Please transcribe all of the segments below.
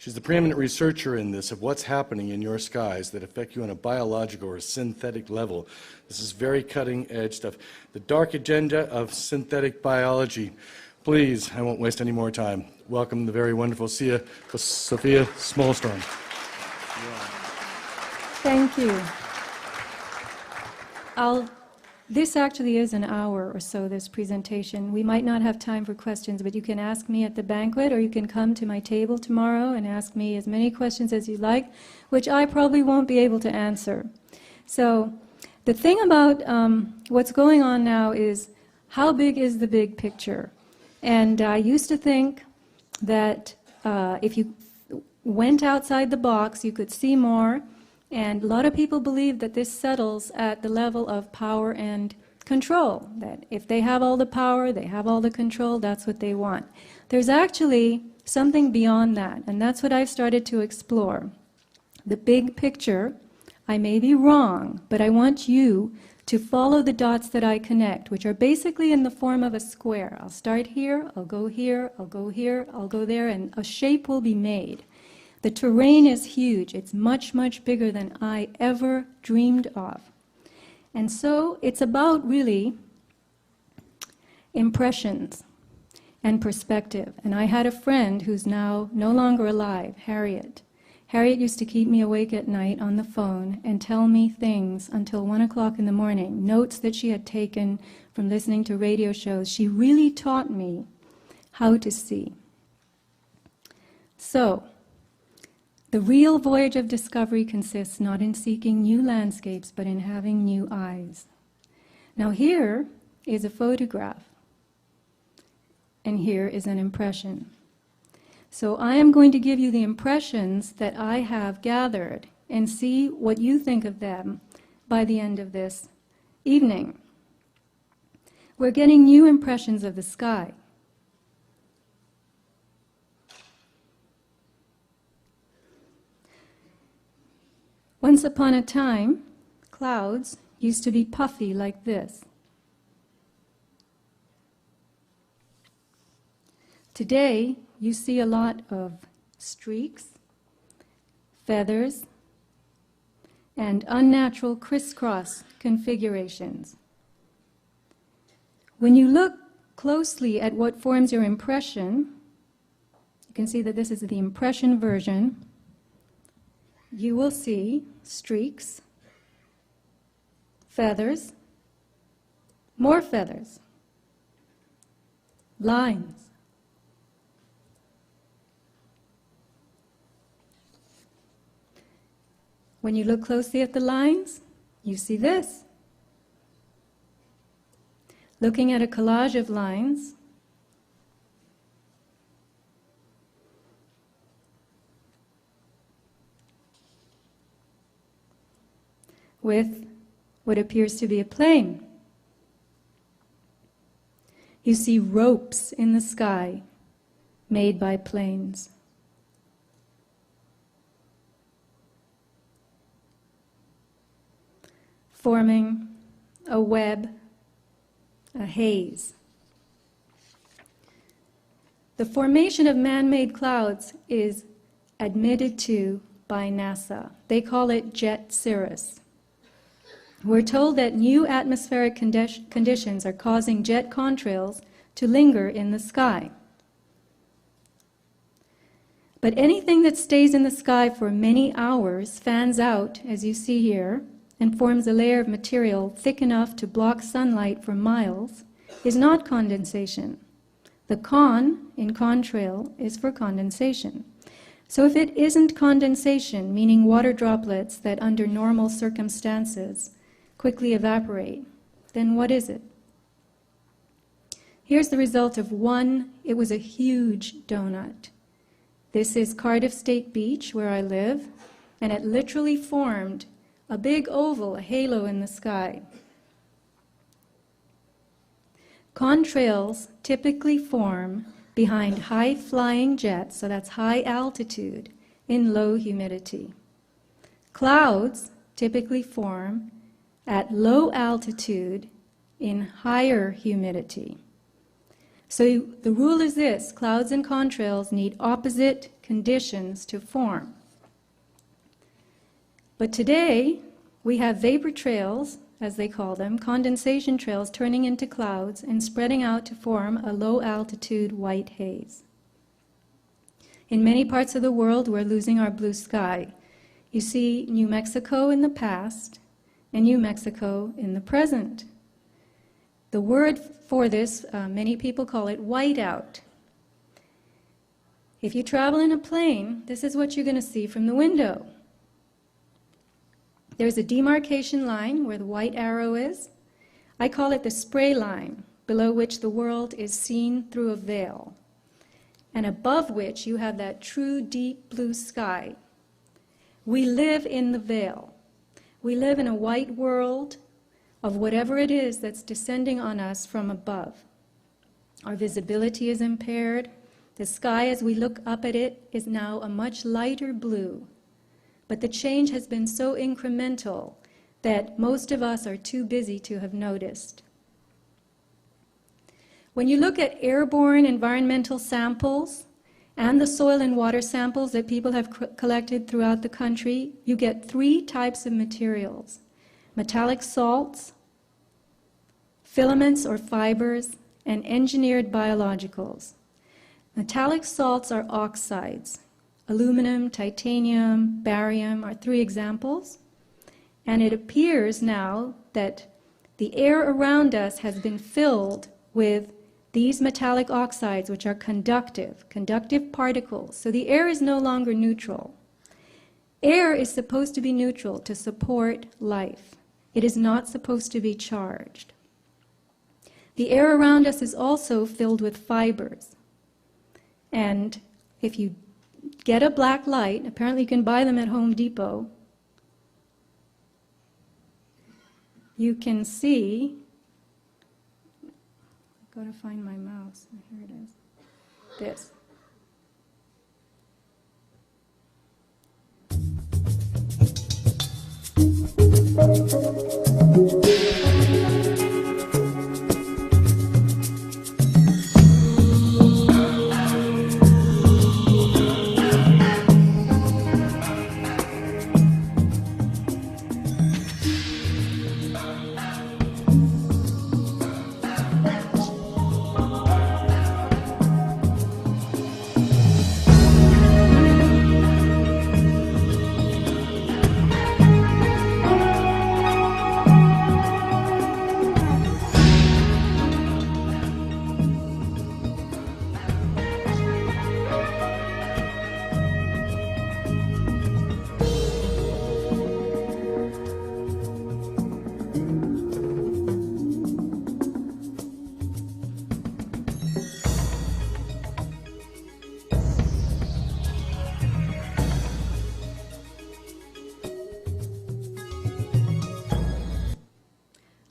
She's the preeminent researcher in this of what's happening in your skies that affect you on a biological or a synthetic level. This is very cutting-edge stuff. The dark agenda of synthetic biology. Please, I won't waste any more time. Welcome the very wonderful Sophia Smallstorm. Thank you. This actually is an hour or so, this presentation. We might not have time for questions, but you can ask me at the banquet, or you can come to my table tomorrow and ask me as many questions as you like, which I probably won't be able to answer. So the thing about what's going on now is, how big is the big picture? And I used to think that if you went outside the box, you could see more. And a lot of people believe that this settles at the level of power and control, that if they have all the power, they have all the control, that's what they want. There's actually something beyond that, and that's what I've started to explore. The big picture, I may be wrong, but I want you to follow the dots that I connect, which are basically in the form of a square. I'll start here, I'll go here, I'll go here, I'll go there, and a shape will be made. The terrain is huge. It's much, much bigger than I ever dreamed of. And so it's about really impressions and perspective. And I had a friend who's now no longer alive, Harriet. Harriet used to keep me awake at night on the phone and tell me things until 1 o'clock in the morning, notes that she had taken from listening to radio shows. She really taught me how to see. So, the real voyage of discovery consists not in seeking new landscapes, but in having new eyes. Now here is a photograph, and here is an impression. So I am going to give you the impressions that I have gathered and see what you think of them by the end of this evening. We're getting new impressions of the sky. Once upon a time, clouds used to be puffy like this. Today, you see a lot of streaks, feathers, and unnatural crisscross configurations. When you look closely at what forms your impression, you can see that this is the impression version. You will see streaks, feathers, more feathers, lines. When you look closely at the lines, you see this. Looking at a collage of lines, with what appears to be a plane. You see ropes in the sky made by planes. Forming a web, a haze. The formation of man-made clouds is admitted to by NASA. They call it jet cirrus. We're told that new atmospheric conditions are causing jet contrails to linger in the sky. But anything that stays in the sky for many hours fans out, as you see here, and forms a layer of material thick enough to block sunlight for miles, is not condensation. The con in contrail is for condensation. So if it isn't condensation, meaning water droplets that under normal circumstances quickly evaporate, then what is it? Here's the result of one. It was a huge donut. This is Cardiff State Beach, where I live, and it literally formed a big oval, a halo in the sky. Contrails typically form behind high-flying jets, so that's high altitude, in low humidity. Clouds typically form at low altitude in higher humidity. So the rule is this: clouds and contrails need opposite conditions to form. But today, we have vapor trails, as they call them, condensation trails turning into clouds and spreading out to form a low-altitude white haze. In many parts of the world, we're losing our blue sky. You see New Mexico in the past and New Mexico in the present. The word for this, many people call it whiteout. If you travel in a plane, this is what you're going to see from the window. There's a demarcation line where the white arrow is. I call it the spray line, below which the world is seen through a veil, and above which you have that true deep blue sky. We live in the veil. We live in a white world of whatever it is that's descending on us from above. Our visibility is impaired. The sky, as we look up at it, is now a much lighter blue. But the change has been so incremental that most of us are too busy to have noticed. When you look at airborne environmental samples and the soil and water samples that people have collected throughout the country, you get 3 types of materials: metallic salts, filaments or fibers, and engineered biologicals. Metallic salts are oxides. Aluminum, titanium, barium are 3 examples. And it appears now that the air around us has been filled with these metallic oxides, which are conductive particles. So the air is no longer neutral. Air is supposed to be neutral to support life. It is not supposed to be charged. The air around us is also filled with fibers. And if you get a black light, apparently you can buy them at Home Depot, you can see, I've got to find my mouse, here it is, this.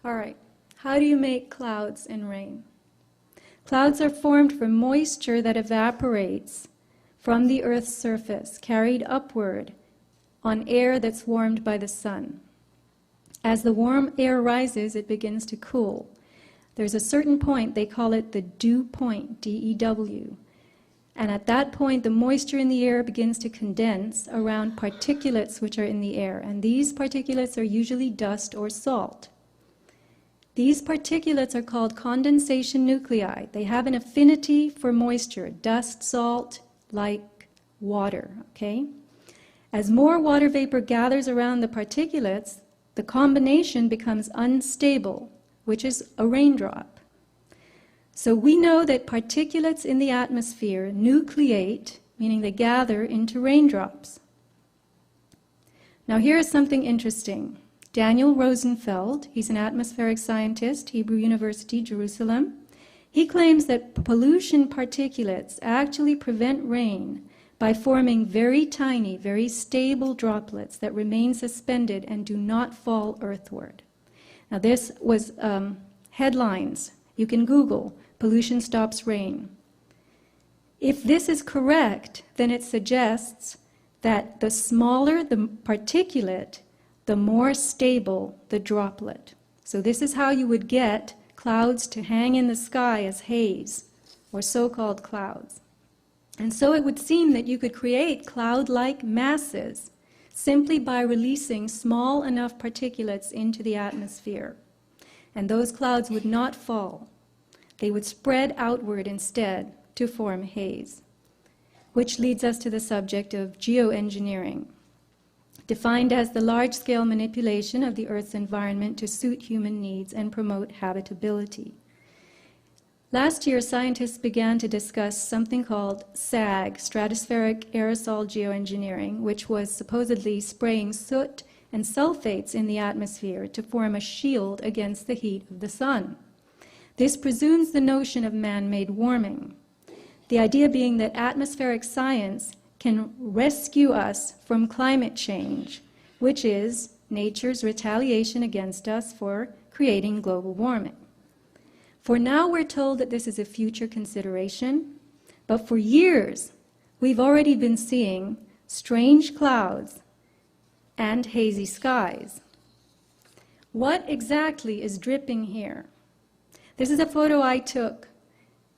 All right, how do you make clouds and rain? Clouds are formed from moisture that evaporates from the Earth's surface, carried upward on air that's warmed by the sun. As the warm air rises, it begins to cool. There's a certain point, they call it the dew point, D-E-W. And at that point, the moisture in the air begins to condense around particulates which are in the air. And these particulates are usually dust or salt. These particulates are called condensation nuclei. They have an affinity for moisture, dust, salt, like water, okay? As more water vapor gathers around the particulates, the combination becomes unstable, which is a raindrop. So we know that particulates in the atmosphere nucleate, meaning they gather into raindrops. Now here is something interesting. Daniel Rosenfeld, he's an atmospheric scientist, Hebrew University, Jerusalem. He claims that pollution particulates actually prevent rain by forming very tiny, very stable droplets that remain suspended and do not fall earthward. Now this was headlines. You can Google, pollution stops rain. If this is correct, then it suggests that the smaller the particulate, the more stable the droplet. So this is how you would get clouds to hang in the sky as haze. or so-called clouds. And so it would seem that you could create cloud-like masses simply by releasing small enough particulates into the atmosphere. And those clouds would not fall. They would spread outward instead to form haze. Which leads us to the subject of geoengineering, defined as the large-scale manipulation of the Earth's environment to suit human needs and promote habitability. Last year, scientists began to discuss something called SAG, stratospheric aerosol geoengineering, which was supposedly spraying soot and sulfates in the atmosphere to form a shield against the heat of the sun. This presumes the notion of man-made warming, the idea being that atmospheric science can rescue us from climate change, which is nature's retaliation against us for creating global warming. For now, we're told that this is a future consideration, but for years, we've already been seeing strange clouds and hazy skies. What exactly is dripping here? This is a photo I took,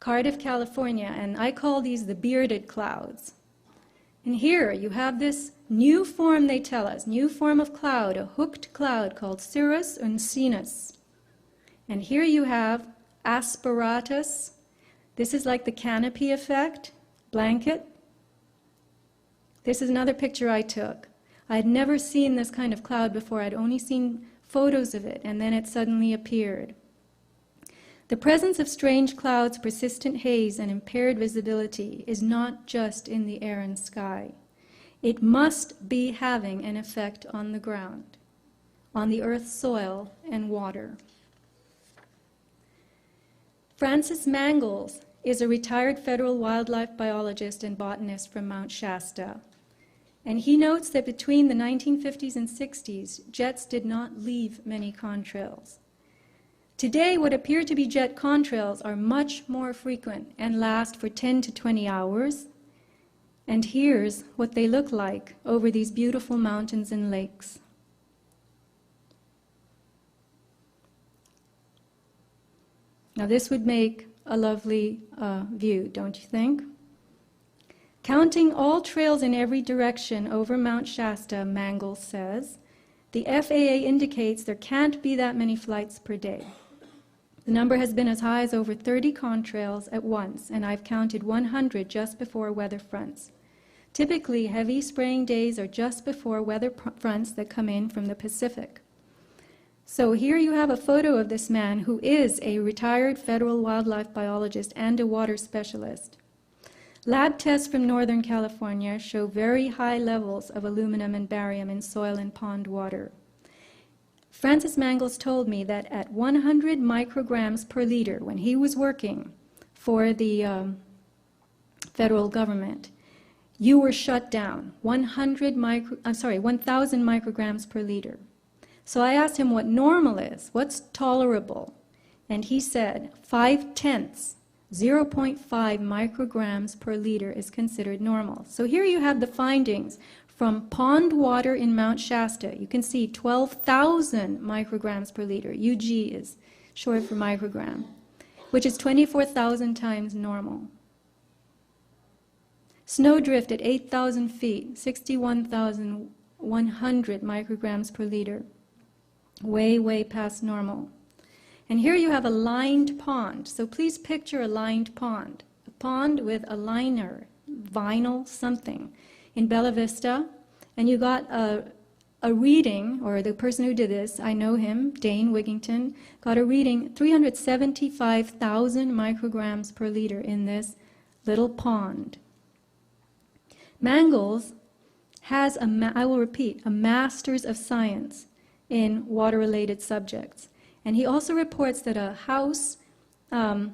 Cardiff, California, and I call these the bearded clouds. And here you have this new form, they tell us, new form of cloud, a hooked cloud called cirrus uncinus. And here you have asperatus. This is like the canopy effect, blanket. This is another picture I took. I had never seen this kind of cloud before. I'd only seen photos of it, and then it suddenly appeared. The presence of strange clouds, persistent haze, and impaired visibility is not just in the air and sky. It must be having an effect on the ground, on the Earth's soil and water. Francis Mangles is a retired federal wildlife biologist and botanist from Mount Shasta. And he notes that between the 1950s and 60s, jets did not leave many contrails. Today, what appear to be jet contrails are much more frequent and last for 10 to 20 hours. And here's what they look like over these beautiful mountains and lakes. Now this would make a lovely view, don't you think? Counting all trails in every direction over Mount Shasta, Mangles says, the FAA indicates there can't be that many flights per day. The number has been as high as over 30 contrails at once, and I've counted 100 just before weather fronts. Typically, heavy spraying days are just before weather fronts that come in from the Pacific. So here you have a photo of this man who is a retired federal wildlife biologist and a water specialist. Lab tests from Northern California show very high levels of aluminum and barium in soil and pond water. Francis Mangles told me that at 100 micrograms per liter, when he was working for the federal government, you were shut down, 1,000 micrograms per liter. So I asked him what normal is, what's tolerable, and he said 5/10, 0.5 micrograms per liter is considered normal. So here you have the findings from pond water in Mount Shasta. You can see 12,000 micrograms per liter. UG is short for microgram, which is 24,000 times normal. Snowdrift at 8,000 feet, 61,100 micrograms per liter. Way, way past normal. And here you have a lined pond. So please picture a lined pond. A pond with a liner, vinyl something, in Bella Vista. And you got a reading, or the person who did this, I know him, Dane Wigington, got a reading 375,000 micrograms per liter in this little pond. Mangles has, I will repeat, a master's of science in water-related subjects. And he also reports that a house, the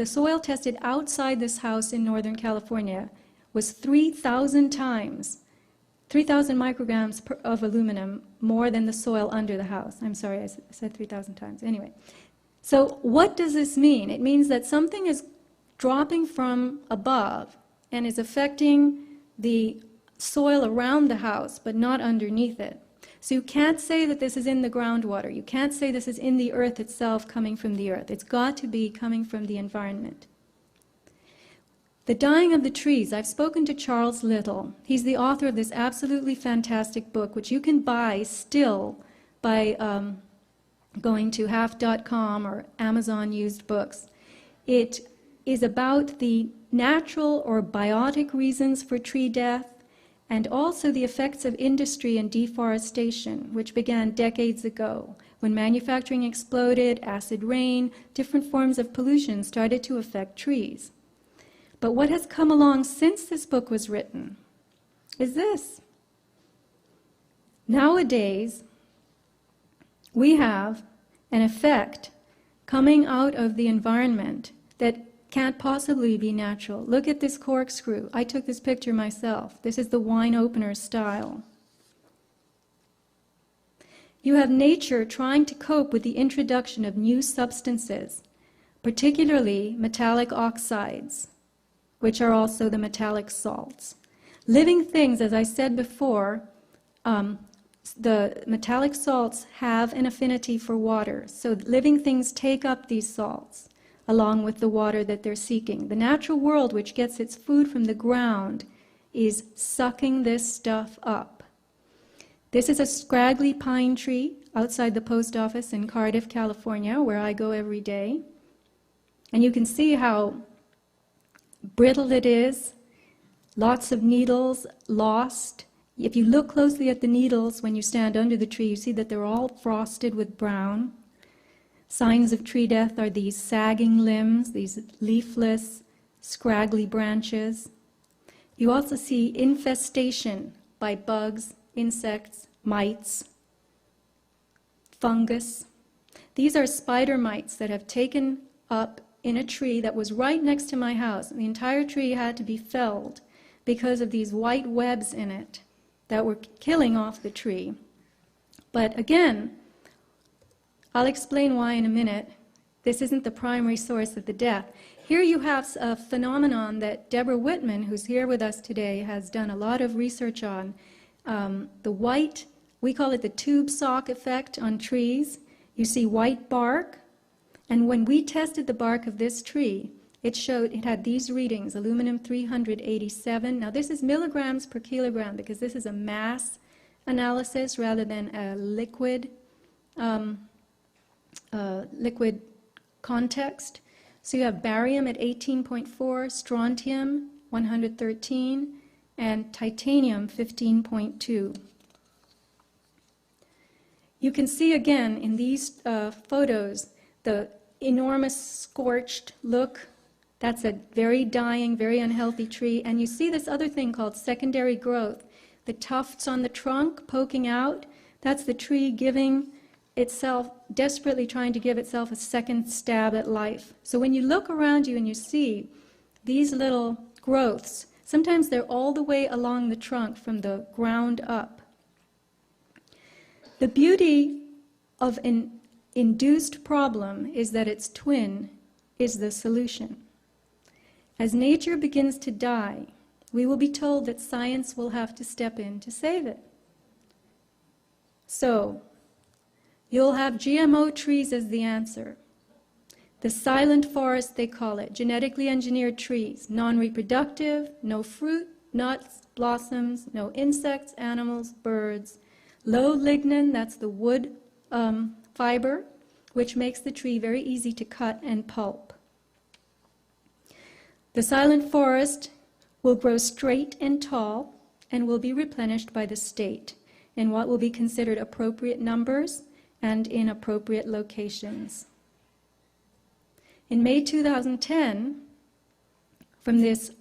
soil tested outside this house in Northern California was 3,000 times, 3,000 micrograms of aluminum more than the soil under the house. I'm sorry, I said 3,000 times. Anyway, so what does this mean? It means that something is dropping from above and is affecting the soil around the house, but not underneath it. So you can't say that this is in the groundwater. You can't say this is in the earth itself, coming from the earth. It's got to be coming from the environment. The Dying of the Trees. I've spoken to Charles Little. He's the author of this absolutely fantastic book, which you can buy still by going to half.com or Amazon used books. It is about the natural or biotic reasons for tree death, and also the effects of industry and deforestation, which began decades ago. When manufacturing exploded, acid rain, different forms of pollution started to affect trees. But what has come along since this book was written is this. Nowadays, we have an effect coming out of the environment that can't possibly be natural. Look at this corkscrew. I took this picture myself. This is the wine opener style. You have nature trying to cope with the introduction of new substances, particularly metallic oxides, which are also the metallic salts. Living things, as I said before, the metallic salts have an affinity for water. So living things take up these salts along with the water that they're seeking. The natural world, which gets its food from the ground, is sucking this stuff up. This is a scraggly pine tree outside the post office in Cardiff, California, where I go every day. And you can see how brittle it is, lots of needles lost. If you look closely at the needles when you stand under the tree, you see that they're all frosted with brown. Signs of tree death are these sagging limbs, these leafless, scraggly branches. You also see infestation by bugs, insects, mites, fungus. These are spider mites that have taken up in a tree that was right next to my house. The entire tree had to be felled because of these white webs in it that were killing off the tree. But again, I'll explain why in a minute. This isn't the primary source of the death. Here you have a phenomenon that Deborah Whitman, who's here with us today, has done a lot of research on. The white, we call it the tube sock effect on trees. You see white bark, and when we tested the bark of this tree, it showed it had these readings, aluminum 387. Now this is milligrams per kilogram because this is a mass analysis rather than a liquid context. So you have barium at 18.4, strontium 113, and titanium 15.2. You can see again in these photos the enormous scorched look. That's a very dying, very unhealthy tree. And you see this other thing called secondary growth. The tufts on the trunk poking out, that's the tree giving itself, desperately trying to give itself a second stab at life. So when you look around you and you see these little growths, sometimes they're all the way along the trunk from the ground up. The beauty of an induced problem is that its twin is the solution. As nature begins to die, we will be told that science will have to step in to save it. So, you'll have GMO trees as the answer. The silent forest, they call it, genetically engineered trees, non-reproductive, no fruit, nuts, blossoms, no insects, animals, birds. Low lignin, that's the wood fiber, which makes the tree very easy to cut and pulp. The silent forest will grow straight and tall and will be replenished by the state in what will be considered appropriate numbers and in appropriate locations. In May 2010, from this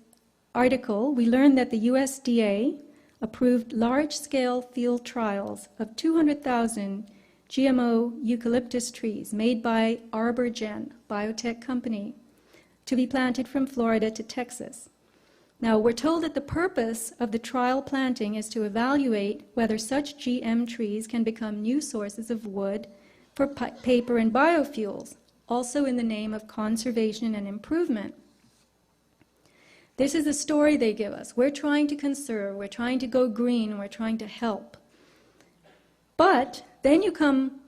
article, we learned that the USDA approved large-scale field trials of 200,000 GMO eucalyptus trees made by ArborGen, biotech company, to be planted from Florida to Texas. Now, we're told that the purpose of the trial planting is to evaluate whether such GM trees can become new sources of wood for paper and biofuels, also in the name of conservation and improvement. This is the story they give us. We're trying to conserve, we're trying to go green, we're trying to help. But then you come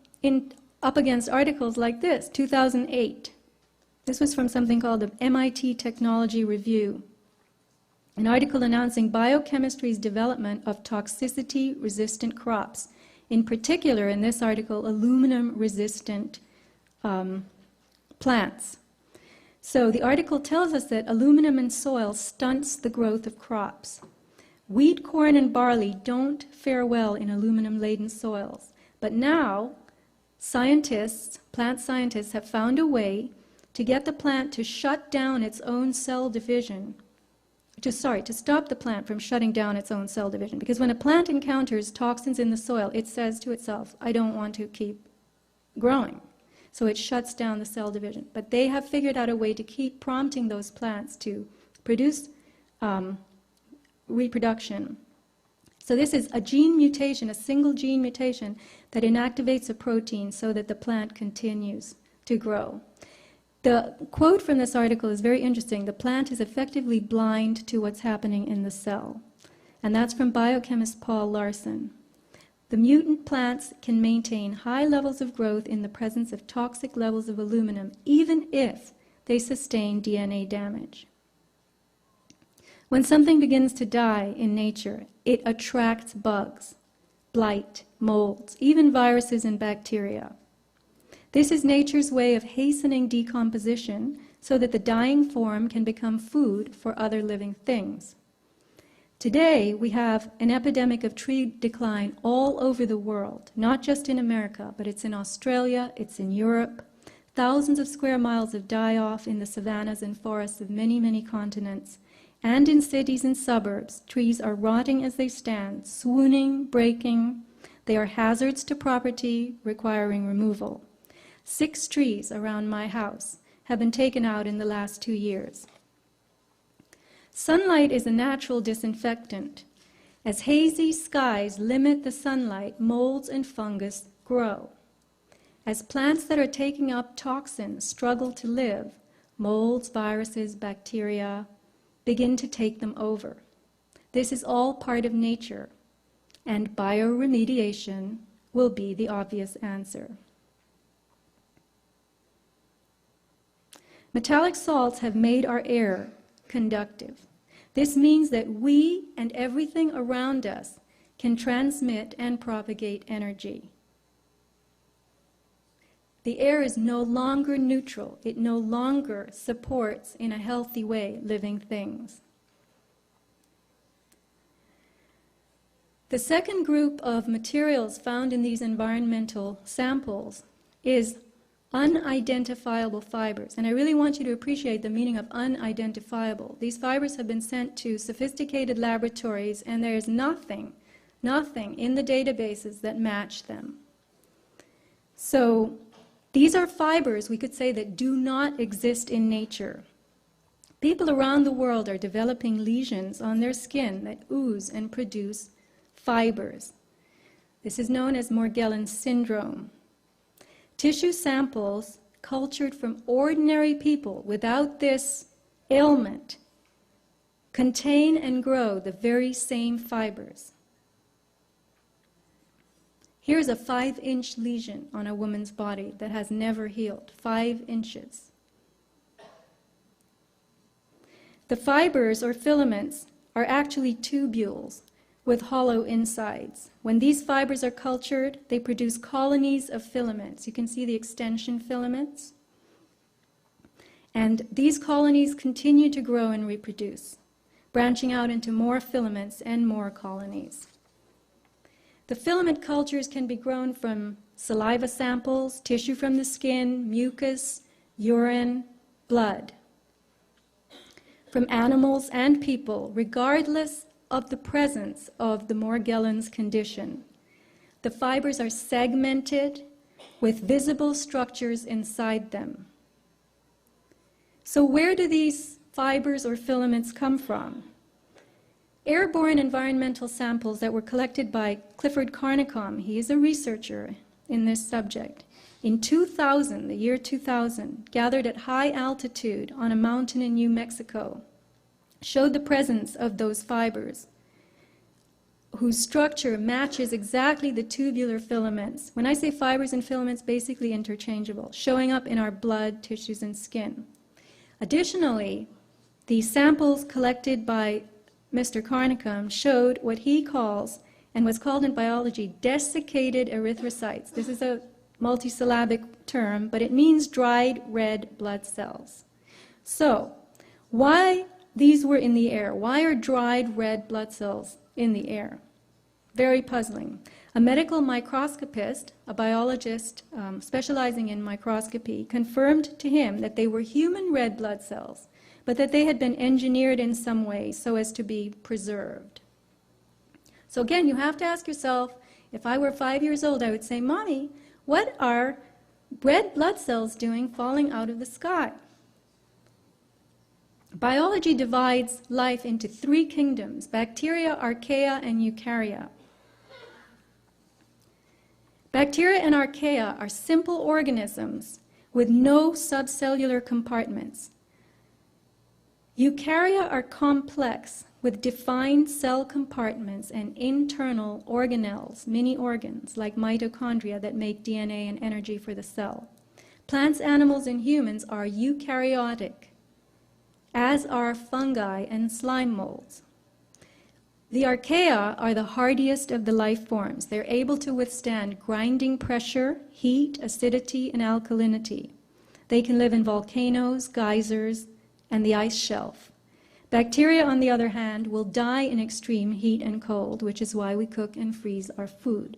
up against articles like this, 2008. This was from something called the MIT Technology Review. an article announcing biochemistry's development of toxicity-resistant crops. In particular, in this article, aluminum-resistant plants. So the article tells us that aluminum in soil stunts the growth of crops. Wheat, corn, and barley don't fare well in aluminum-laden soils. But now, scientists, plant scientists, have found a way to get the plant to shut down its own cell division. To stop the plant from shutting down its own cell division. Because when a plant encounters toxins in the soil, it says to itself, I don't want to keep growing. So it shuts down the cell division. But they have figured out a way to keep prompting those plants to produce reproduction. So this is a gene mutation, a single gene mutation that inactivates a protein so that the plant continues to grow. The quote from this article is very interesting. The plant is effectively blind to what's happening in the cell. And that's from biochemist Paul Larson. The mutant plants can maintain high levels of growth in the presence of toxic levels of aluminum, even if they sustain DNA damage. When something begins to die in nature, it attracts bugs, blight, molds, even viruses and bacteria. This is nature's way of hastening decomposition so that the dying form can become food for other living things. Today, we have an epidemic of tree decline all over the world, not just in America, but it's in Australia, it's in Europe. Thousands of square miles of die-off in the savannas and forests of many, many continents. And in cities and suburbs, trees are rotting as they stand, swooning, breaking. They are hazards to property, requiring removal. 6 trees around my house have been taken out in the last 2 years. Sunlight is a natural disinfectant. As hazy skies limit the sunlight, molds and fungus grow. As plants that are taking up toxins struggle to live, molds, viruses, bacteria begin to take them over. This is all part of nature, and bioremediation will be the obvious answer. Metallic salts have made our air conductive. This means that we and everything around us can transmit and propagate energy. The air is no longer neutral. It no longer supports, in a healthy way, living things. The second group of materials found in these environmental samples is unidentifiable fibers. And I really want you to appreciate the meaning of unidentifiable. These fibers have been sent to sophisticated laboratories, and there is nothing in the databases that match them. So these are fibers, we could say, that do not exist in nature. People around the world are developing lesions on their skin that ooze and produce fibers. This is known as Morgellons syndrome. Tissue samples cultured from ordinary people without this ailment contain and grow the very same fibers. Here's a 5-inch lesion on a woman's body that has never healed, 5 inches. The fibers or filaments are actually tubules with hollow insides. When these fibers are cultured, they produce colonies of filaments. You can see the extension filaments. And these colonies continue to grow and reproduce, branching out into more filaments and more colonies. The filament cultures can be grown from saliva samples, tissue from the skin, mucus, urine, blood, from animals and people, regardless of the presence of the Morgellons condition. The fibers are segmented with visible structures inside them. So where do these fibers or filaments come from? Airborne environmental samples that were collected by Clifford Carnicom, he is a researcher in this subject, in 2000, the year 2000, gathered at high altitude on a mountain in New Mexico, showed the presence of those fibers whose structure matches exactly the tubular filaments. When I say fibers and filaments, basically interchangeable, showing up in our blood, tissues, and skin. Additionally, the samples collected by Mr. Carnicom showed what he calls, and what's called in biology, desiccated erythrocytes. This is a multisyllabic term, but it means dried red blood cells. So, why these were in the air? Why are dried red blood cells in the air? Very puzzling. A medical microscopist, a biologist specializing in microscopy, confirmed to him that they were human red blood cells, but that they had been engineered in some way so as to be preserved. So again, you have to ask yourself, if I were 5 years old, I would say, Mommy, what are red blood cells doing falling out of the sky? Biology divides life into 3 kingdoms: bacteria, archaea, and eukarya. Bacteria and archaea are simple organisms with no subcellular compartments. Eukarya are complex with defined cell compartments and internal organelles, mini organs like mitochondria that make DNA and energy for the cell. Plants, animals, and humans are eukaryotic, as are fungi and slime molds. The archaea are the hardiest of the life forms. They're able to withstand grinding pressure, heat, acidity, and alkalinity. They can live in volcanoes, geysers, and the ice shelf. Bacteria, on the other hand, will die in extreme heat and cold, which is why we cook and freeze our food.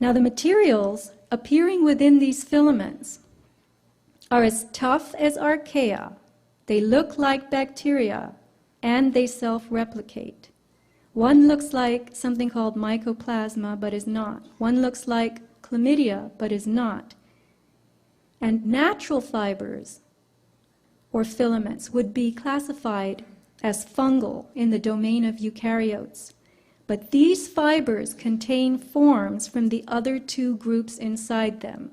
Now, the materials appearing within these filaments are as tough as archaea. They look like bacteria, and they self-replicate. One looks like something called mycoplasma, but is not. One looks like chlamydia, but is not. And natural fibers, or filaments, would be classified as fungal in the domain of eukaryotes. But these fibers contain forms from the other 2 groups inside them.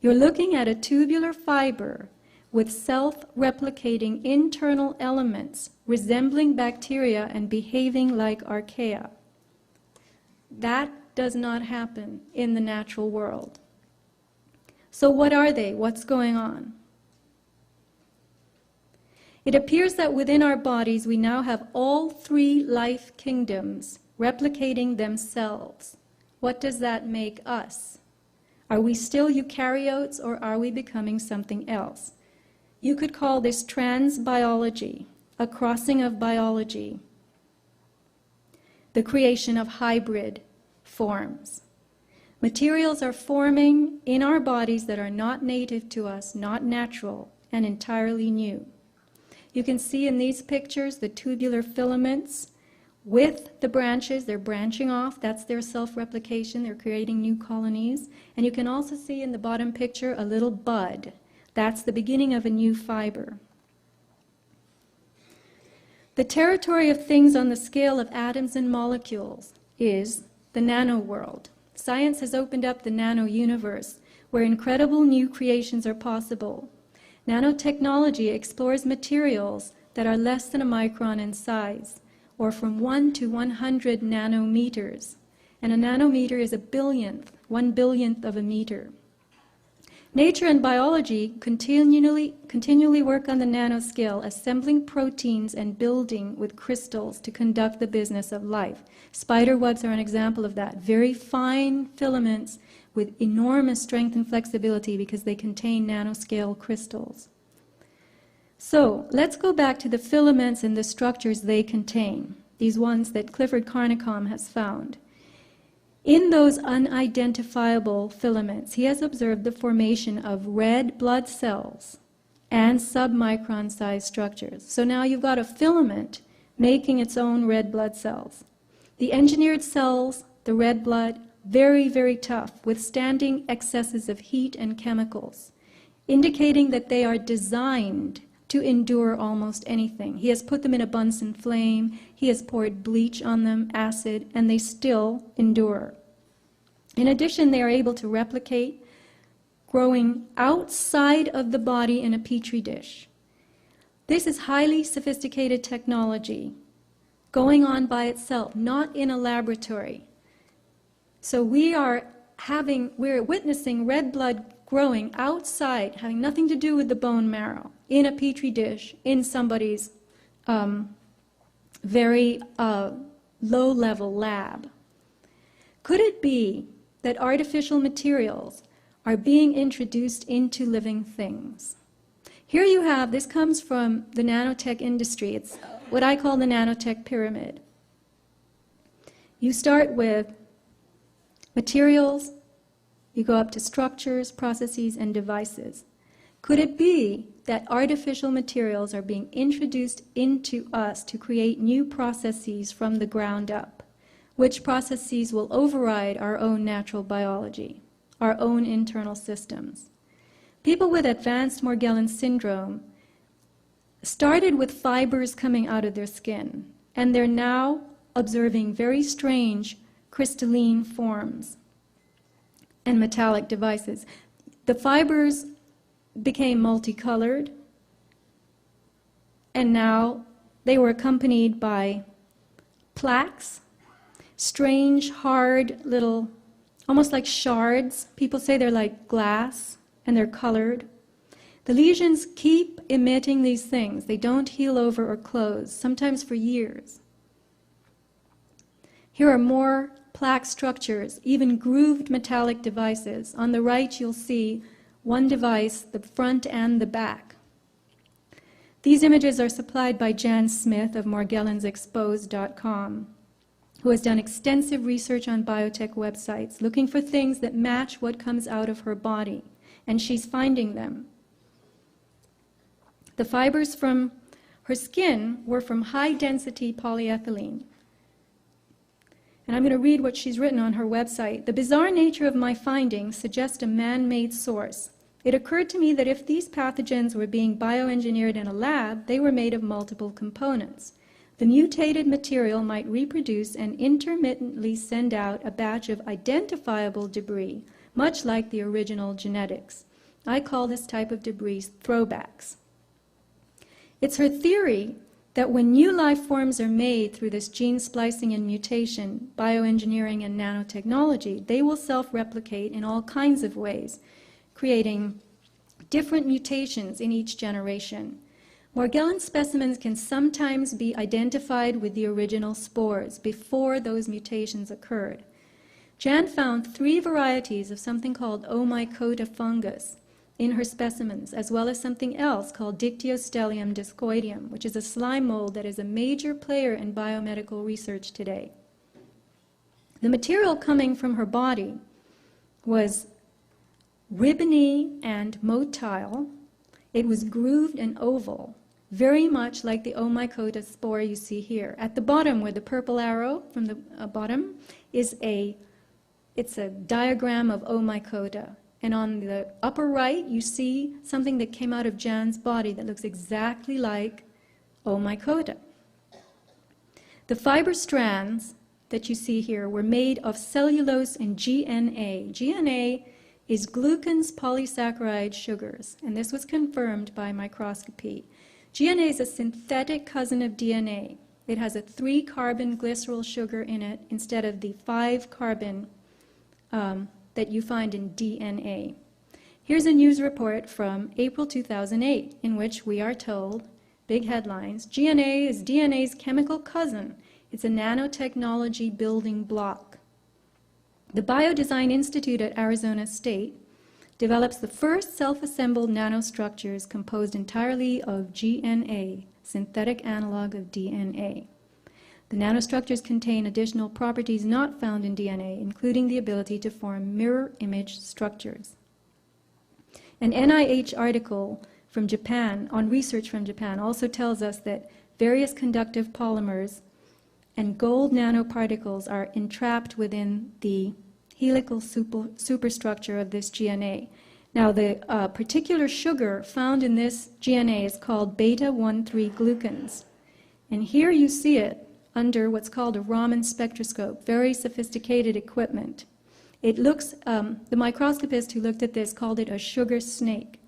You're looking at a tubular fiber with self-replicating internal elements resembling bacteria and behaving like archaea. That does not happen in the natural world. So what are they? What's going on? It appears that within our bodies we now have all 3 life kingdoms replicating themselves. What does that make us? Are we still eukaryotes, or are we becoming something else? You could call this transbiology, a crossing of biology, the creation of hybrid forms. Materials are forming in our bodies that are not native to us, not natural, and entirely new. You can see in these pictures the tubular filaments with the branches. They're branching off. That's their self-replication. They're creating new colonies. And you can also see in the bottom picture a little bud. That's the beginning of a new fiber. The territory of things on the scale of atoms and molecules is the nano world. Science has opened up the nano universe, where incredible new creations are possible. Nanotechnology explores materials that are less than a micron in size, or from 1 to 100 nanometers. And a nanometer is a billionth, 1/1000th of a meter. Nature and biology continually work on the nanoscale, assembling proteins and building with crystals to conduct the business of life. Spider webs are an example of that. Very fine filaments with enormous strength and flexibility because they contain nanoscale crystals. So let's go back to the filaments and the structures they contain, these ones that Clifford Carnicom has found. In those unidentifiable filaments, he has observed the formation of red blood cells and submicron-sized structures. So now you've got a filament making its own red blood cells. The engineered cells, the red blood, very, very tough, withstanding excesses of heat and chemicals, indicating that they are designed to endure almost anything. He has put them in a Bunsen flame, he has poured bleach on them, acid, and they still endure. In addition, they are able to replicate, growing outside of the body in a petri dish. This is highly sophisticated technology going on by itself, not in a laboratory. So we're witnessing red blood growing outside, having nothing to do with the bone marrow, in a petri dish, in somebody's very low-level lab. Could it be that artificial materials are being introduced into living things? Here you have, this comes from the nanotech industry. It's what I call the nanotech pyramid. You start with materials, you go up to structures, processes, and devices. Could it be that artificial materials are being introduced into us to create new processes from the ground up, which processes will override our own natural biology, our own internal systems? People with advanced Morgellons syndrome started with fibers coming out of their skin, and they're now observing very strange crystalline forms and metallic devices. The fibers became multicolored, and now they were accompanied by plaques, strange, hard little, almost like shards. People say they're like glass, and they're colored. The lesions keep emitting these things. They don't heal over or close, sometimes for years. Here are more plaque structures, even grooved metallic devices. On the right, you'll see one device, the front and the back. These images are supplied by Jan Smith of MorgellonsExposed.com, who has done extensive research on biotech websites, looking for things that match what comes out of her body, and she's finding them. The fibers from her skin were from high-density polyethylene. And I'm going to read what she's written on her website. The bizarre nature of my findings suggests a man-made source. It occurred to me that if these pathogens were being bioengineered in a lab, they were made of multiple components. The mutated material might reproduce and intermittently send out a batch of identifiable debris, much like the original genetics. I call this type of debris throwbacks. It's her theory that when new life forms are made through this gene splicing and mutation, bioengineering and nanotechnology, they will self-replicate in all kinds of ways, creating different mutations in each generation. Morgellons specimens can sometimes be identified with the original spores before those mutations occurred. Jan found 3 varieties of something called Omycota fungus in her specimens, as well as something else called Dictyostelium discoideum, which is a slime mold that is a major player in biomedical research today. The material coming from her body was ribbony and motile. It was grooved and oval, very much like the Omycota spore you see here. At the bottom, where the purple arrow from the bottom is it's a diagram of Omycota. And on the upper right, you see something that came out of Jan's body that looks exactly like Omycota. The fiber strands that you see here were made of cellulose and GNA. GNA is glucans polysaccharide sugars, and this was confirmed by microscopy. GNA is a synthetic cousin of DNA. It has a 3-carbon glycerol sugar in it instead of the 5-carbon that you find in DNA. Here's a news report from April 2008 in which we are told, big headlines, GNA is DNA's chemical cousin. It's a nanotechnology building block. The Biodesign Institute at Arizona State develops the first self-assembled nanostructures composed entirely of GNA, synthetic analog of DNA. The nanostructures contain additional properties not found in DNA, including the ability to form mirror image structures. An NIH article from Japan, on research from Japan, also tells us that various conductive polymers and gold nanoparticles are entrapped within the helical superstructure of this GNA. Now, the particular sugar found in this GNA is called beta-1,3 glucans. And here you see it under what's called a Raman spectroscope, very sophisticated equipment. It looks, the microscopist who looked at this called it a sugar snake.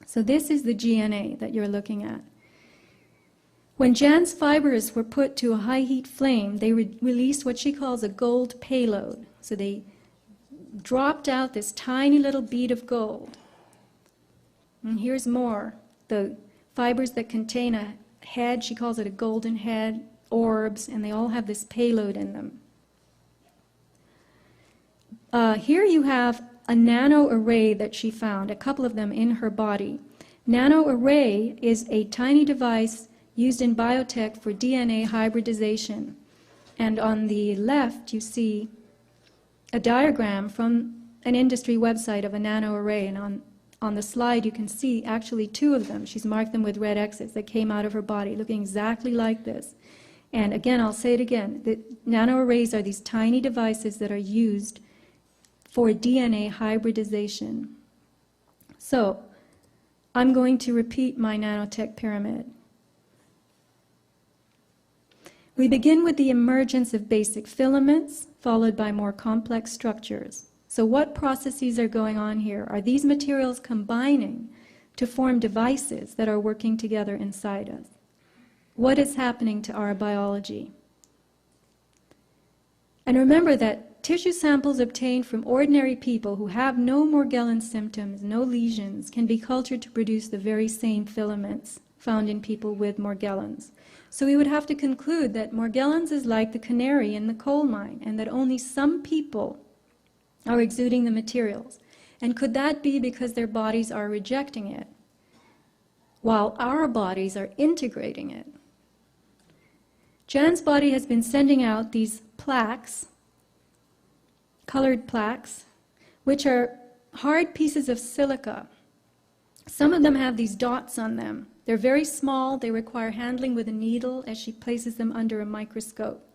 So this is the GNA that you're looking at. When Jan's fibers were put to a high heat flame, they released what she calls a gold payload. So they dropped out this tiny little bead of gold. And here's more, the fibers that contain a head, she calls it a golden head, orbs, and they all have this payload in them. Here you have a nanoarray that she found, a couple of them in her body. Nanoarray is a tiny device used in biotech for DNA hybridization. And on the left, you see a diagram from an industry website of a nanoarray. And on the slide, you can see actually two of them. She's marked them with red X's that came out of her body, looking exactly like this. And again, I'll say it again, the nanoarrays are these tiny devices that are used for DNA hybridization. So, I'm going to repeat my nanotech pyramid. We begin with the emergence of basic filaments, followed by more complex structures. So what processes are going on here? Are these materials combining to form devices that are working together inside us? What is happening to our biology? And remember that tissue samples obtained from ordinary people who have no Morgellons symptoms, no lesions, can be cultured to produce the very same filaments found in people with Morgellons. So we would have to conclude that Morgellons is like the canary in the coal mine, and that only some people are exuding the materials. And could that be because their bodies are rejecting it, while our bodies are integrating it? Jan's body has been sending out these plaques, colored plaques, which are hard pieces of silica. Some of them have these dots on them. They're very small. They require handling with a needle as she places them under a microscope.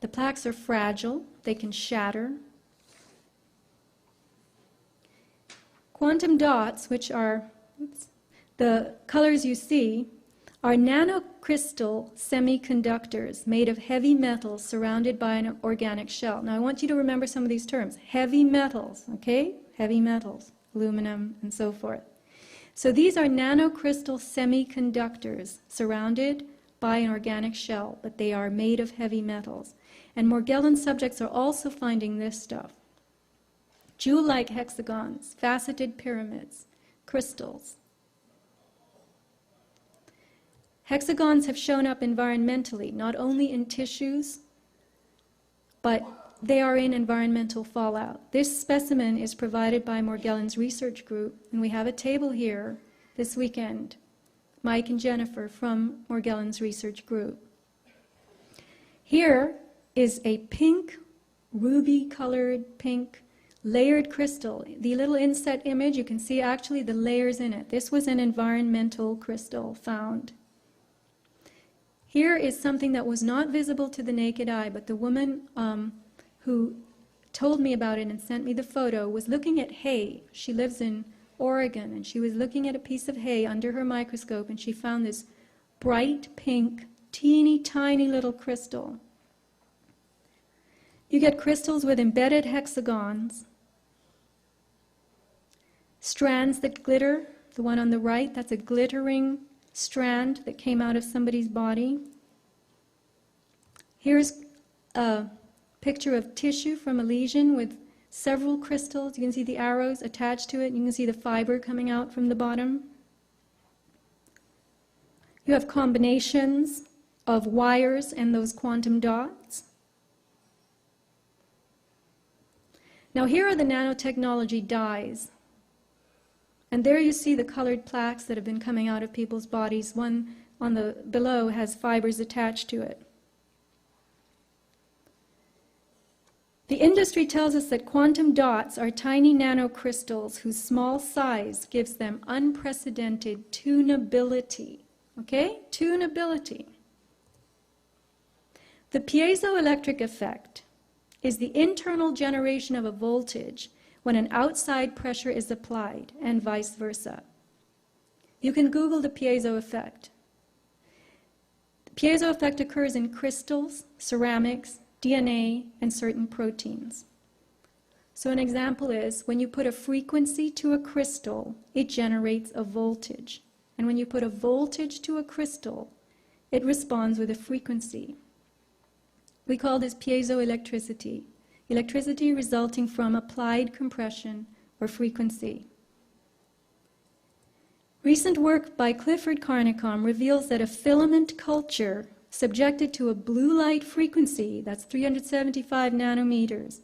The plaques are fragile. They can shatter. Quantum dots, which are the colors you see, are nanocrystal semiconductors made of heavy metals surrounded by an organic shell. Now I want you to remember some of these terms. Heavy metals, okay? Heavy metals, aluminum and so forth. So these are nanocrystal semiconductors surrounded by an organic shell, but they are made of heavy metals. And Morgellon subjects are also finding this stuff. Jewel-like hexagons, faceted pyramids, crystals. Hexagons have shown up environmentally, not only in tissues, but they are in environmental fallout. This specimen is provided by Morgellons Research Group, and we have a table here this weekend, Mike and Jennifer from Morgellons Research Group. Here is a pink, ruby-colored pink layered crystal. The little inset image, you can see actually the layers in it. This was an environmental crystal found. Here is something that was not visible to the naked eye, but the woman who told me about it and sent me the photo was looking at hay. She lives in Oregon, and she was looking at a piece of hay under her microscope, and she found this bright pink, teeny tiny little crystal. You get crystals with embedded hexagons, strands that glitter. The one on the right, that's a glittering strand that came out of somebody's body. Here's a picture of tissue from a lesion with several crystals. You can see the arrows attached to it. You can see the fiber coming out from the bottom. You have combinations of wires and those quantum dots. Now here are the nanotechnology dyes. And there you see the colored plaques that have been coming out of people's bodies. One on the below has fibers attached to it. The industry tells us that quantum dots are tiny nanocrystals whose small size gives them unprecedented tunability. Okay? Tunability. The piezoelectric effect is the internal generation of a voltage when an outside pressure is applied, and vice versa. You can Google the piezo effect. The piezo effect occurs in crystals, ceramics, DNA, and certain proteins. So an example is, when you put a frequency to a crystal, it generates a voltage. And when you put a voltage to a crystal, it responds with a frequency. We call this piezoelectricity. Electricity resulting from applied compression or frequency. Recent work by Clifford Carnicom reveals that a filament culture subjected to a blue light frequency, that's 375 nanometers,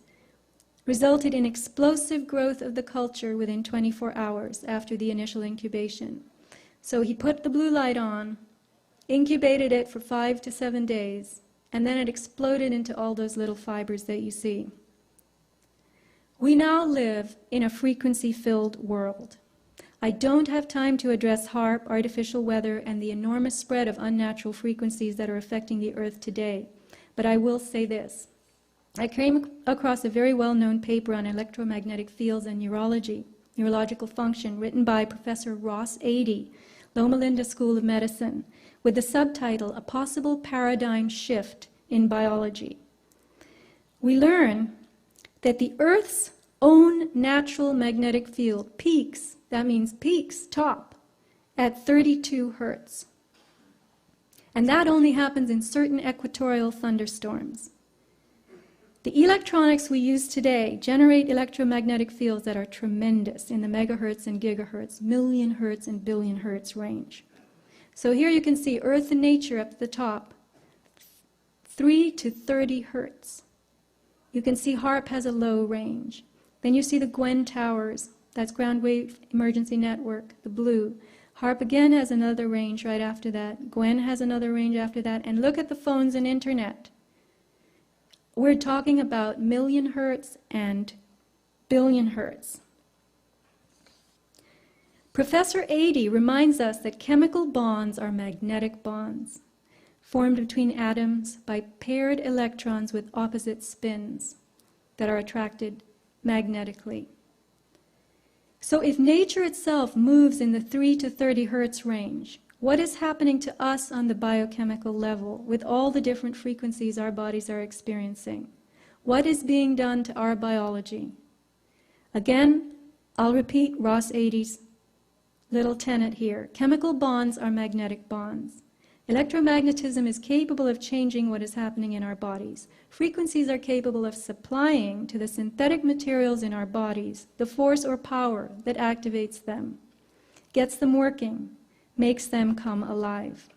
resulted in explosive growth of the culture within 24 hours after the initial incubation. So he put the blue light on, incubated it for 5 to 7 days, and then it exploded into all those little fibers that you see. We now live in a frequency-filled world. I don't have time to address HAARP, artificial weather, and the enormous spread of unnatural frequencies that are affecting the Earth today, but I will say this. I came across a very well-known paper on electromagnetic fields and neurological function, written by Professor Ross Adey, Loma Linda School of Medicine, with the subtitle, A Possible Paradigm Shift in Biology. We learn that the Earth's own natural magnetic field peaks, that means peaks, top, at 32 hertz. And that only happens in certain equatorial thunderstorms. The electronics we use today generate electromagnetic fields that are tremendous in the megahertz and gigahertz, million hertz and billion hertz range. So here you can see Earth and nature up at the top, 3 to 30 hertz. You can see HAARP has a low range. Then you see the Gwen towers, that's ground wave emergency network, the blue. HAARP again has another range right after that. Gwen has another range after that. And look at the phones and internet. We're talking about million hertz and billion hertz. Professor Adey reminds us that chemical bonds are magnetic bonds formed between atoms by paired electrons with opposite spins that are attracted magnetically. So if nature itself moves in the 3 to 30 hertz range, what is happening to us on the biochemical level with all the different frequencies our bodies are experiencing? What is being done to our biology? Again, I'll repeat Ross Adey's little tenet here. Chemical bonds are magnetic bonds. Electromagnetism is capable of changing what is happening in our bodies. Frequencies are capable of supplying to the synthetic materials in our bodies the force or power that activates them, gets them working, makes them come alive.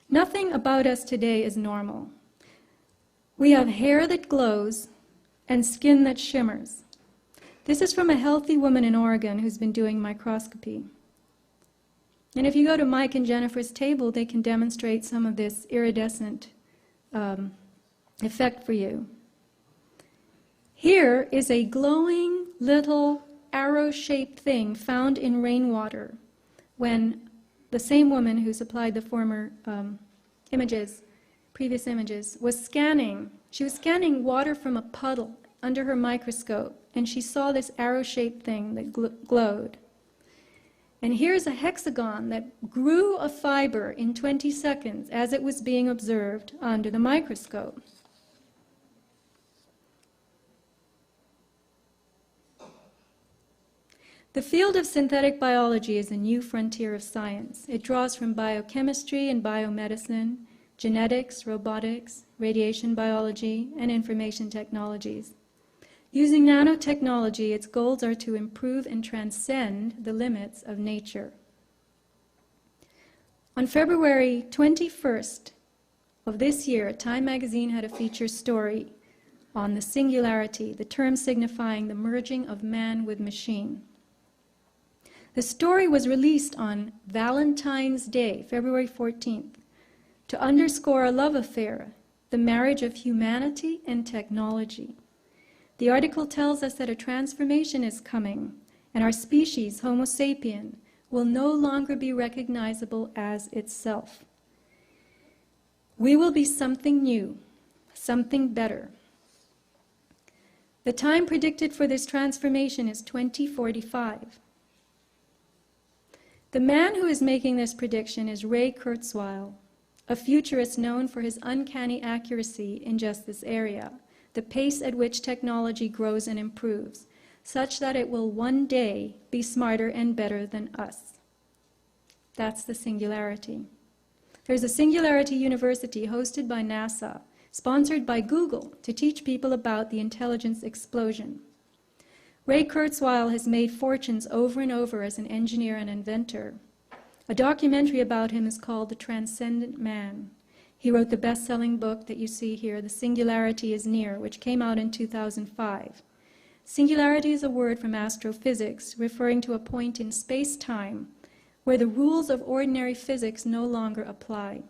Nothing about us today is normal. We have hair that glows and skin that shimmers. This is from a healthy woman in Oregon who's been doing microscopy. And if you go to Mike and Jennifer's table, they can demonstrate some of this iridescent effect for you. Here is a glowing little arrow-shaped thing found in rainwater when the same woman who supplied the former previous images, was scanning. She was scanning water from a puddle under her microscope, and she saw this arrow-shaped thing that glowed. And here's a hexagon that grew a fiber in 20 seconds as it was being observed under the microscope. The field of synthetic biology is a new frontier of science. It draws from biochemistry and biomedicine, genetics, robotics, radiation biology, and information technologies. Using nanotechnology, its goals are to improve and transcend the limits of nature. On February 21st of this year, Time magazine had a feature story on the singularity, the term signifying the merging of man with machine. The story was released on Valentine's Day, February 14th, to underscore a love affair, the marriage of humanity and technology. The article tells us that a transformation is coming, and our species, Homo sapien, will no longer be recognizable as itself. We will be something new, something better. The time predicted for this transformation is 2045. The man who is making this prediction is Ray Kurzweil, a futurist known for his uncanny accuracy in just this area, the pace at which technology grows and improves, such that it will one day be smarter and better than us. That's the singularity. There's a Singularity University hosted by NASA, sponsored by Google, to teach people about the intelligence explosion. Ray Kurzweil has made fortunes over and over as an engineer and inventor. A documentary about him is called The Transcendent Man. He wrote the best-selling book that you see here, The Singularity is Near, which came out in 2005. Singularity is a word from astrophysics referring to a point in space-time where the rules of ordinary physics no longer apply.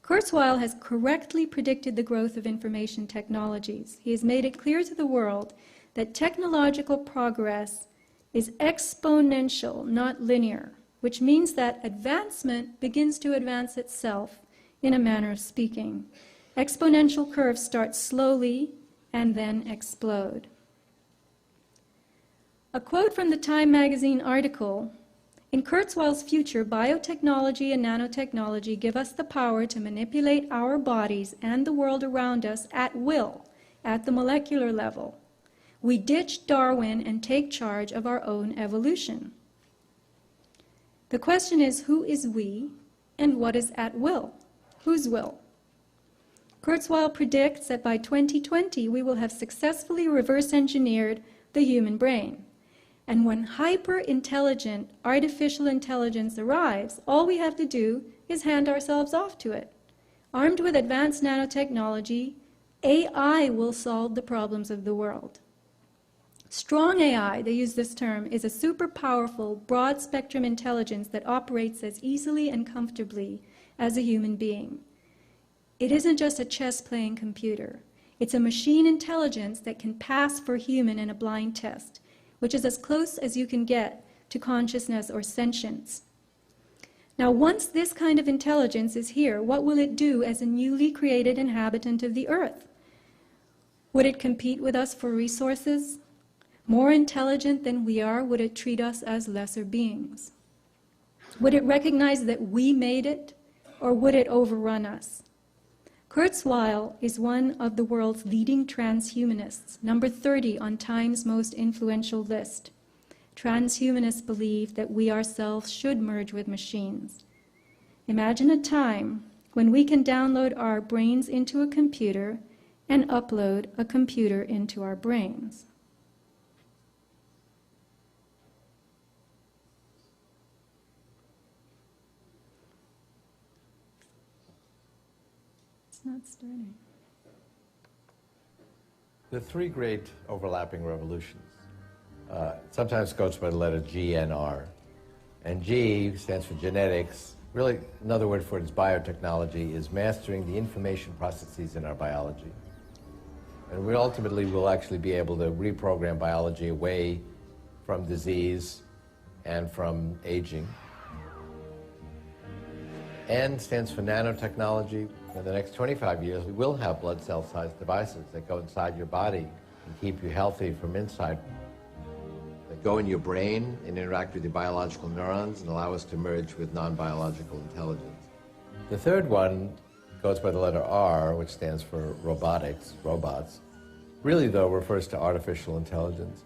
Kurzweil has correctly predicted the growth of information technologies. He has made it clear to the world that technological progress is exponential, not linear, which means that advancement begins to advance itself, in a manner of speaking. Exponential curves start slowly and then explode. A quote from the Time magazine article, "In Kurzweil's future, biotechnology and nanotechnology give us the power to manipulate our bodies and the world around us at will, at the molecular level. We ditch Darwin and take charge of our own evolution." The question is, who is we and what is at will? Whose will? Kurzweil predicts that by 2020 we will have successfully reverse engineered the human brain. And when hyper-intelligent artificial intelligence arrives, all we have to do is hand ourselves off to it. Armed with advanced nanotechnology, AI will solve the problems of the world. Strong AI, they use this term, is a super powerful, broad-spectrum intelligence that operates as easily and comfortably as a human being. It isn't just a chess-playing computer. It's a machine intelligence that can pass for human in a blind test, which is as close as you can get to consciousness or sentience. Now, once this kind of intelligence is here, what will it do as a newly created inhabitant of the Earth? Would it compete with us for resources? More intelligent than we are, would it treat us as lesser beings? Would it recognize that we made it, or would it overrun us? Kurzweil is one of the world's leading transhumanists, number 30 on Time's most influential list. Transhumanists believe that we ourselves should merge with machines. Imagine a time when we can download our brains into a computer and upload a computer into our brains. It's not starting. The three great overlapping revolutions sometimes goes by the letter G and R. And G stands for genetics. Really, another word for it is biotechnology, is mastering the information processes in our biology. And we ultimately will actually be able to reprogram biology away from disease and from aging. N stands for nanotechnology. In the next 25 years, we will have blood cell-sized devices that go inside your body and keep you healthy from inside, that go in your brain and interact with your biological neurons and allow us to merge with non-biological intelligence. The third one goes by the letter R, which stands for robotics, robots. Really, though, refers to artificial intelligence.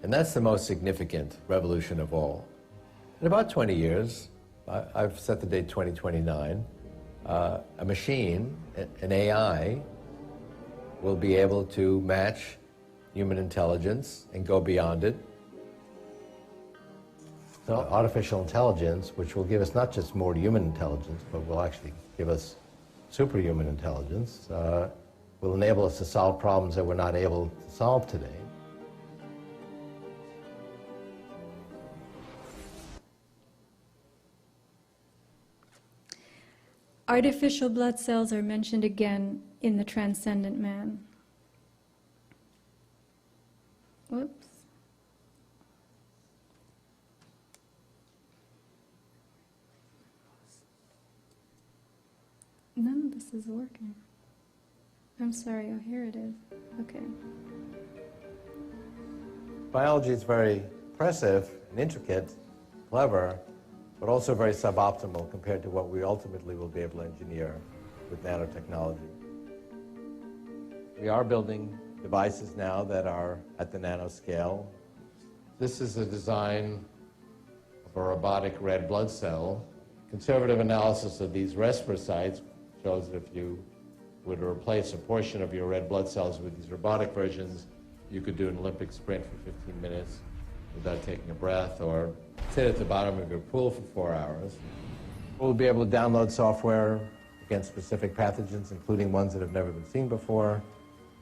And that's the most significant revolution of all. In about 20 years, I've set the date 2029, a machine, an AI, will be able to match human intelligence and go beyond it. So artificial intelligence, which will give us not just more human intelligence, but will actually give us superhuman intelligence, will enable us to solve problems that we're not able to solve today. Artificial blood cells are mentioned again in The Transcendent Man. Whoops. None of this is working. I'm sorry, oh, here it is. Okay. Biology is very impressive and intricate, clever, but also very suboptimal compared to what we ultimately will be able to engineer with nanotechnology. We are building devices now that are at the nanoscale. This is a design of a robotic red blood cell. Conservative analysis of these respirosites shows that if you were to replace a portion of your red blood cells with these robotic versions, You could do an Olympic sprint for 15 minutes without taking a breath, or sit at the bottom of your pool for 4 hours. We'll be able to download software against specific pathogens, including ones that have never been seen before,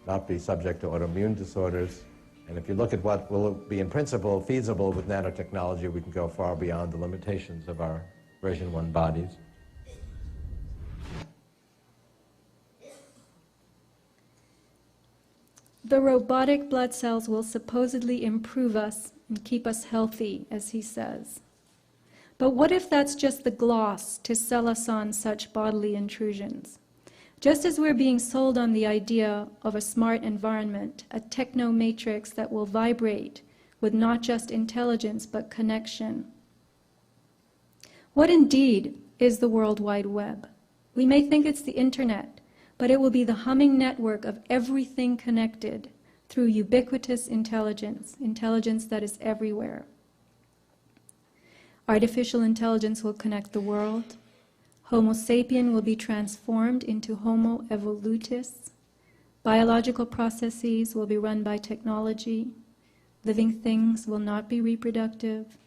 not be subject to autoimmune disorders. And if you look at what will be in principle feasible with nanotechnology, we can go far beyond the limitations of our version 1 bodies. The robotic blood cells will supposedly improve us and keep us healthy, as he says. But what if that's just the gloss to sell us on such bodily intrusions? Just as we're being sold on the idea of a smart environment, a techno-matrix that will vibrate with not just intelligence but connection. What indeed is the World Wide Web? We may think it's the internet, but it will be the humming network of everything connected through ubiquitous intelligence, intelligence that is everywhere. Artificial intelligence will connect the world. Homo sapien will be transformed into Homo evolutus. Biological processes will be run by technology. Living things will not be reproductive.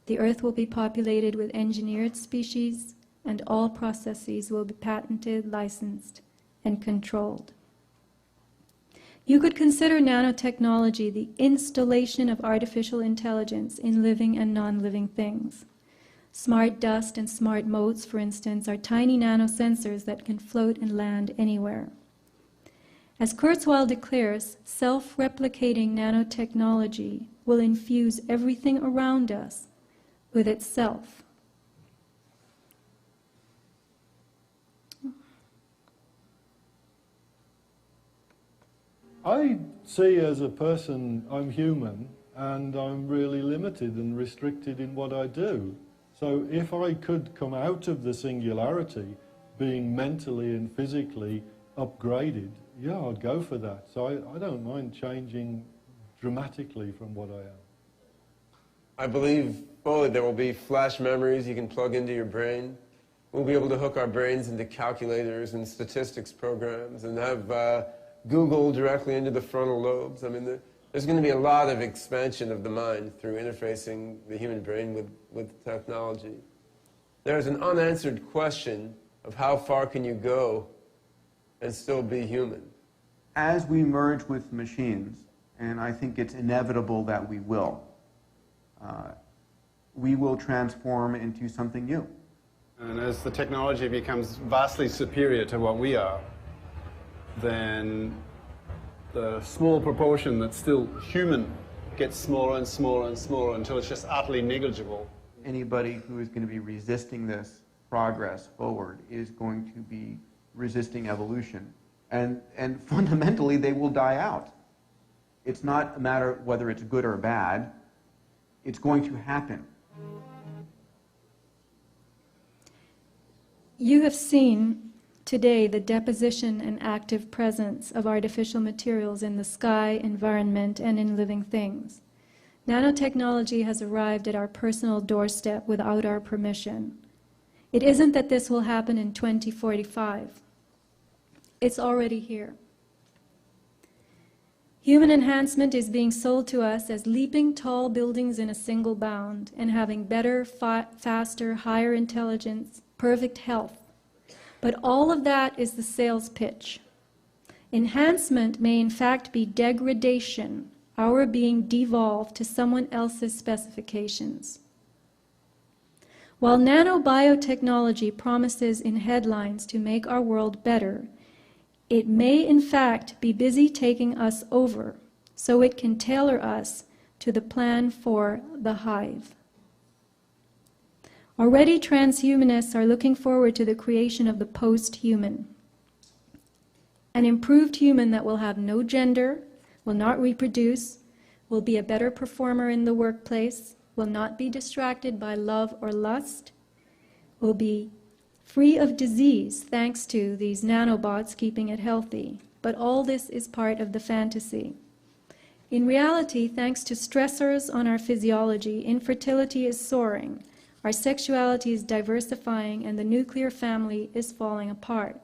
The earth will be populated with engineered species, and all processes will be patented, licensed, and controlled. You could consider nanotechnology the installation of artificial intelligence in living and non-living things. Smart dust and smart motes, for instance, are tiny nanosensors that can float and land anywhere. As Kurzweil declares, self-replicating nanotechnology will infuse everything around us with itself. I see as a person, I'm human, and I'm really limited and restricted in what I do. So if I could come out of the singularity, being mentally and physically upgraded, yeah, I'd go for that. So I don't mind changing dramatically from what I am. I believe fully there will be flash memories you can plug into your brain. We'll be able to hook our brains into calculators and statistics programs and have Google directly into the frontal lobes. I mean, there's going to be a lot of expansion of the mind through interfacing the human brain with technology. There's an unanswered question of how far can you go and still be human. As we merge with machines, and I think it's inevitable that we will transform into something new. And as the technology becomes vastly superior to what we are, then the small proportion that's still human gets smaller and smaller and smaller until it's just utterly negligible. Anybody who is going to be resisting this progress forward is going to be resisting evolution. And fundamentally, they will die out. It's not a matter of whether it's good or bad. It's going to happen. You have seen today the deposition and active presence of artificial materials in the sky, environment, and in living things. Nanotechnology has arrived at our personal doorstep without our permission. It isn't that this will happen in 2045. It's already here. Human enhancement is being sold to us as leaping tall buildings in a single bound and having better, faster, higher intelligence, perfect health. But all of that is the sales pitch. Enhancement may in fact be degradation, our being devolved to someone else's specifications. While nanobiotechnology promises in headlines to make our world better, it may in fact be busy taking us over so it can tailor us to the plan for the hive. Already transhumanists are looking forward to the creation of the post-human. An improved human that will have no gender, will not reproduce, will be a better performer in the workplace, will not be distracted by love or lust, will be free of disease thanks to these nanobots keeping it healthy. But all this is part of the fantasy. In reality, thanks to stressors on our physiology, infertility is soaring. Our sexuality is diversifying and the nuclear family is falling apart.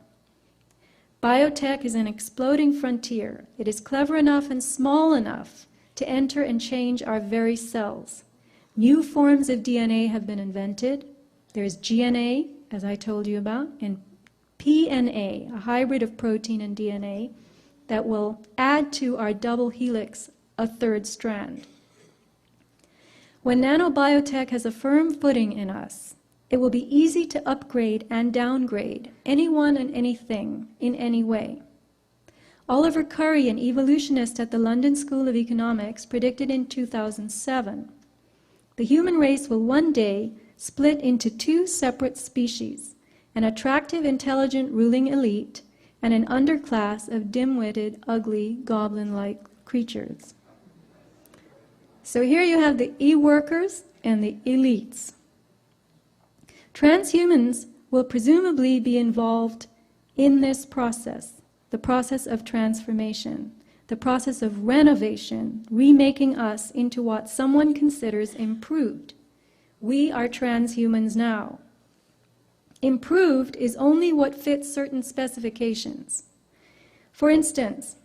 Biotech is an exploding frontier. It is clever enough and small enough to enter and change our very cells. New forms of DNA have been invented. There's GNA, as I told you about, and PNA, a hybrid of protein and DNA that will add to our double helix a third strand. When nanobiotech has a firm footing in us, it will be easy to upgrade and downgrade anyone and anything in any way. Oliver Curry, an evolutionist at the London School of Economics, predicted in 2007, the human race will one day split into two separate species, an attractive, intelligent ruling elite and an underclass of dim-witted, ugly, goblin-like creatures. So here you have the e-workers and the elites. Transhumans will presumably be involved in this process, the process of transformation, the process of renovation, remaking us into what someone considers improved. We are transhumans now. Improved is only what fits certain specifications. For instance,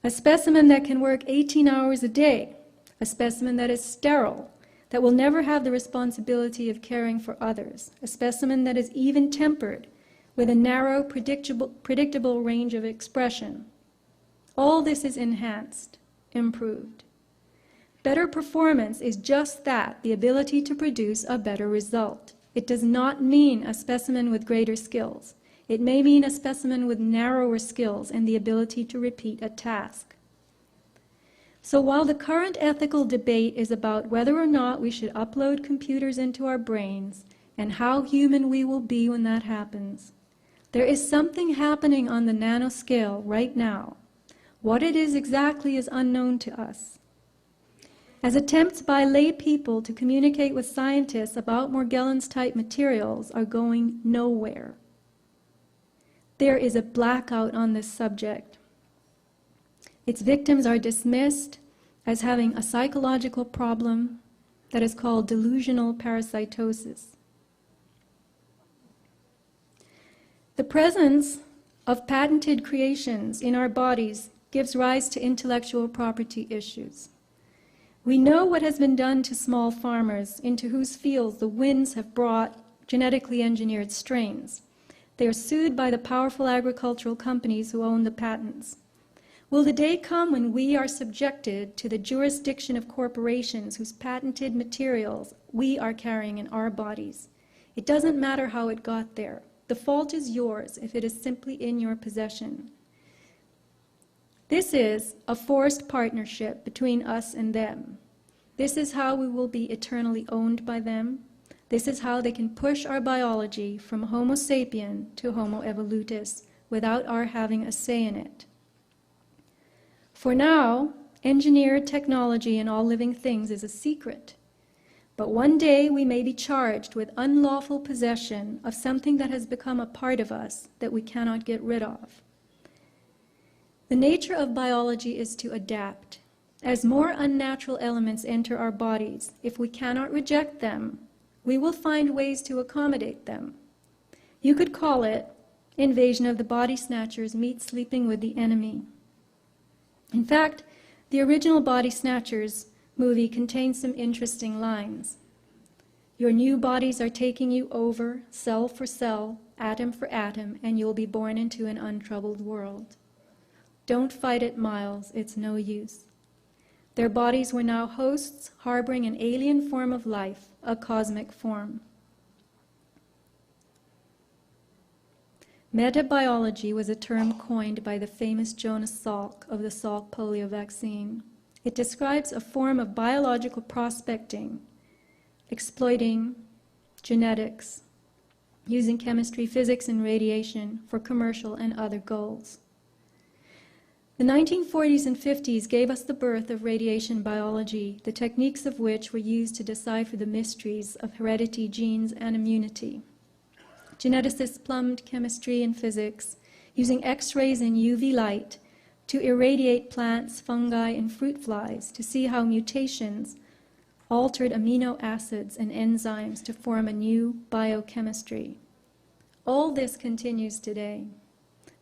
a specimen that can work 18 hours a day, a specimen that is sterile, that will never have the responsibility of caring for others, a specimen that is even-tempered, with a narrow, predictable range of expression. All this is enhanced, improved. Better performance is just that, the ability to produce a better result. It does not mean a specimen with greater skills. It may mean a specimen with narrower skills and the ability to repeat a task. So while the current ethical debate is about whether or not we should upload computers into our brains and how human we will be when that happens, there is something happening on the nanoscale right now. What it is exactly is unknown to us. As attempts by lay people to communicate with scientists about Morgellons-type materials are going nowhere. There is a blackout on this subject. Its victims are dismissed as having a psychological problem that is called delusional parasitosis. The presence of patented creations in our bodies gives rise to intellectual property issues. We know what has been done to small farmers into whose fields the winds have brought genetically engineered strains. They are sued by the powerful agricultural companies who own the patents. Will the day come when we are subjected to the jurisdiction of corporations whose patented materials we are carrying in our bodies? It doesn't matter how it got there. The fault is yours if it is simply in your possession. This is a forced partnership between us and them. This is how we will be eternally owned by them. This is how they can push our biology from Homo sapien to Homo evolutus without our having a say in it. For now, engineered technology in all living things is a secret. But one day we may be charged with unlawful possession of something that has become a part of us that we cannot get rid of. The nature of biology is to adapt. As more unnatural elements enter our bodies, if we cannot reject them, we will find ways to accommodate them. You could call it Invasion of the Body Snatchers meet Sleeping with the Enemy. In fact, the original Body Snatchers movie contains some interesting lines. Your new bodies are taking you over, cell for cell, atom for atom, and you'll be born into an untroubled world. Don't fight it, Miles, it's no use. Their bodies were now hosts harboring an alien form of life, a cosmic form. Metabiology was a term coined by the famous Jonas Salk of the Salk polio vaccine. It describes a form of biological prospecting, exploiting genetics, using chemistry, physics, and radiation for commercial and other goals. The 1940s and 50s gave us the birth of radiation biology, the techniques of which were used to decipher the mysteries of heredity, genes, and immunity. Geneticists plumbed chemistry and physics, using X-rays and UV light to irradiate plants, fungi, and fruit flies to see how mutations altered amino acids and enzymes to form a new biochemistry. All this continues today.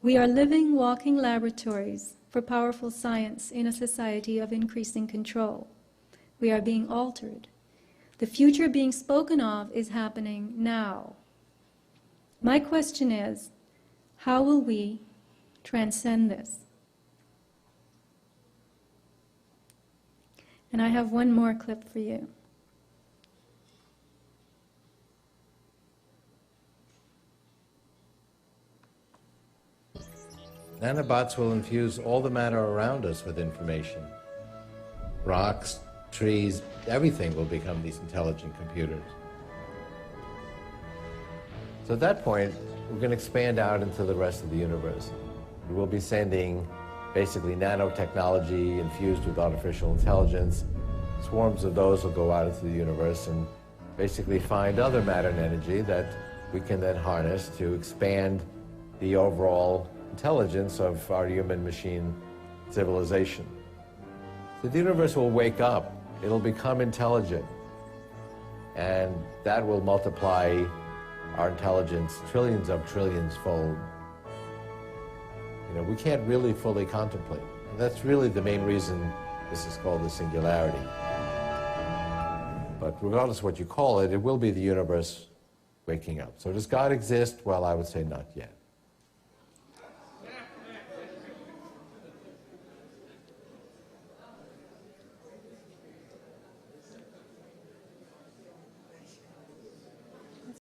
We are living, walking laboratories for powerful science in a society of increasing control. We are being altered. The future being spoken of is happening now. My question is, how will we transcend this? And I have one more clip for you. Nanobots will infuse all the matter around us with information. Rocks, trees, everything will become these intelligent computers. So at that point, we're going to expand out into the rest of the universe. We will be sending basically nanotechnology infused with artificial intelligence. Swarms of those will go out into the universe and basically find other matter and energy that we can then harness to expand the overall intelligence of our human-machine civilization. So the universe will wake up, it'll become intelligent, and that will multiply our intelligence trillions of trillions fold. You know, we can't really fully contemplate. And that's really the main reason this is called the singularity. But regardless of what you call it, it will be the universe waking up. So does God exist? Well, I would say not yet.